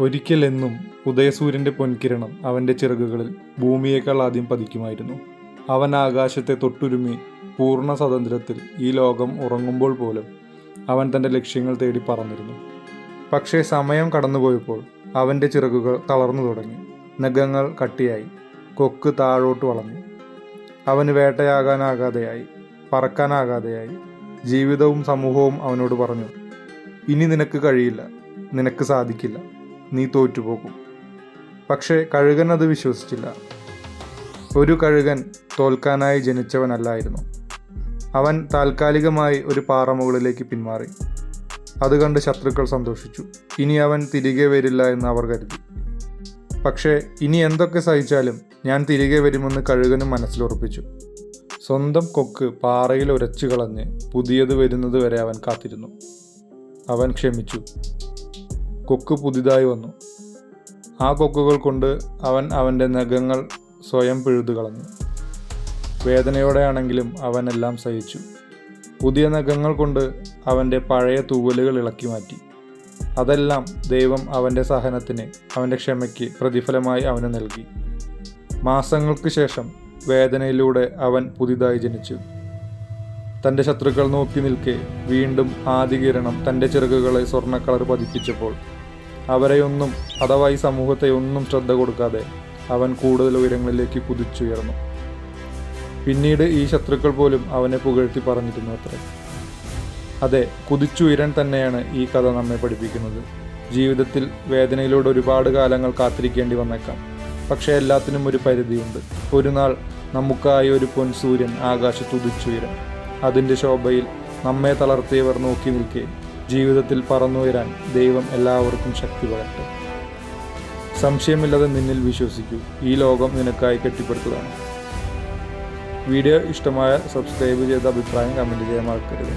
ഒരിക്കലെന്നും ഉദയസൂര്യൻ്റെ പൊൻകിരണം അവൻ്റെ ചിറകുകളിൽ ഭൂമിയേക്കാൾ ആദ്യം പതിക്കുമായിരുന്നു. അവൻ ആകാശത്തെ തൊട്ടുരുമി പൂർണ്ണ സ്വാതന്ത്ര്യത്തിൽ ഈ ലോകം ഉറങ്ങുമ്പോൾ പോലും അവൻ തൻ്റെ ലക്ഷ്യങ്ങൾ തേടി പറന്നിരുന്നു. പക്ഷേ സമയം കടന്നുപോയപ്പോൾ അവൻ്റെ ചിറകുകൾ തളർന്നു തുടങ്ങി. നഖങ്ങൾ കട്ടിയായി, കൊക്ക് താഴോട്ട് വളഞ്ഞു. അവന് വേട്ടയാകാനാകാതെയായി, പറക്കാനാകാതെയായി. ജീവിതവും സമൂഹവും അവനോട് പറഞ്ഞു, ഇനി നിനക്ക് കഴിയില്ല, നിനക്ക് സാധിക്കില്ല, നീ തോറ്റുപോകും. പക്ഷേ കഴുകൻ അത് വിശ്വസിച്ചില്ല. ഒരു കഴുകൻ തോൽക്കാനായി ജനിച്ചവനല്ലായിരുന്നു. അവൻ താൽക്കാലികമായി ഒരു പാറമുകളിലേക്ക് പിന്മാറി. അത് കണ്ട് ശത്രുക്കൾ സന്തോഷിച്ചു. ഇനി അവൻ തിരികെ വരില്ല എന്ന് അവർ കരുതി. പക്ഷേ ഇനി എന്തൊക്കെ സഹിച്ചാലും ഞാൻ തിരികെ വരുമെന്ന് കഴുകനും മനസ്സിലുറപ്പിച്ചു. സ്വന്തം കൊക്ക് പാറയിൽ ഉരച്ചു കളഞ്ഞ് പുതിയത് വരുന്നത് വരെ അവൻ കാത്തിരുന്നു. അവൻ ക്ഷമിച്ചു. കൊക്ക് പുതിയതായി വന്നു. ആ കൊക്കുകൾ കൊണ്ട് അവൻ അവൻ്റെ നഖങ്ങൾ സ്വയം പിഴുതു കളഞ്ഞു. വേദനയോടെയാണെങ്കിലും അവൻ എല്ലാം സഹിച്ചു. പുതിയ നഖങ്ങൾ കൊണ്ട് അവൻ്റെ പഴയ തൂവലുകൾ ഇളക്കി മാറ്റി. അതെല്ലാം ദൈവം അവൻ്റെ സഹനത്തിന്, അവൻ്റെ ക്ഷമയ്ക്ക് പ്രതിഫലമായി അവന് നൽകി. മാസങ്ങൾക്ക് ശേഷം വേദനയിലൂടെ അവൻ പുതിയതായി ജനിച്ചു. തൻ്റെ ശത്രുക്കൾ നോക്കി നിൽക്കെ വീണ്ടും ആദ്യ കിരണം തൻ്റെ ചിറകുകളെ സ്വർണ്ണക്കളർ പതിപ്പിച്ചപ്പോൾ അവരെയൊന്നും, അഥവാ ഈ സമൂഹത്തെ ഒന്നും ശ്രദ്ധ കൊടുക്കാതെ അവൻ കൂടുതൽ ഉയരങ്ങളിലേക്ക് കുതിച്ചുയർന്നു. പിന്നീട് ഈ ശത്രുക്കൾ പോലും അവനെ പുകഴ്ത്തി പറഞ്ഞിരുന്നു അത്രേ. അതെ, കുതിച്ചുയരാൻ തന്നെയാണ് ഈ കഥ നമ്മെ പഠിപ്പിക്കുന്നത്. ജീവിതത്തിൽ വേദനയിലൂടെ ഒരുപാട് കാലങ്ങൾ കാത്തിരിക്കേണ്ടി വന്നേക്കാം. പക്ഷേ എല്ലാത്തിനും ഒരു പരിധിയുണ്ട്. ഒരു നാൾ നമുക്കായി ഒരു പൊൻസൂര്യൻ ആകാശത്ത് ഉദിച്ചുയരും. അതിൻ്റെ ശോഭയിൽ നമ്മെ തളർത്തിയവർ നോക്കി നിൽക്കെ ജീവിതത്തിൽ പറന്നുയരാൻ ദൈവം എല്ലാവർക്കും ശക്തി പകരട്ടെ. സംശയമില്ലാതെ നിന്നിൽ വിശ്വസിക്കൂ. ഈ ലോകം നിനക്കായി കെട്ടിപ്പടുത്തതാണ്. വീഡിയോ ഇഷ്ടമായ സബ്സ്ക്രൈബ് ചെയ്ത് അഭിപ്രായം കമൻറ്റ് ചെയ്യാൻ മറക്കരുത്.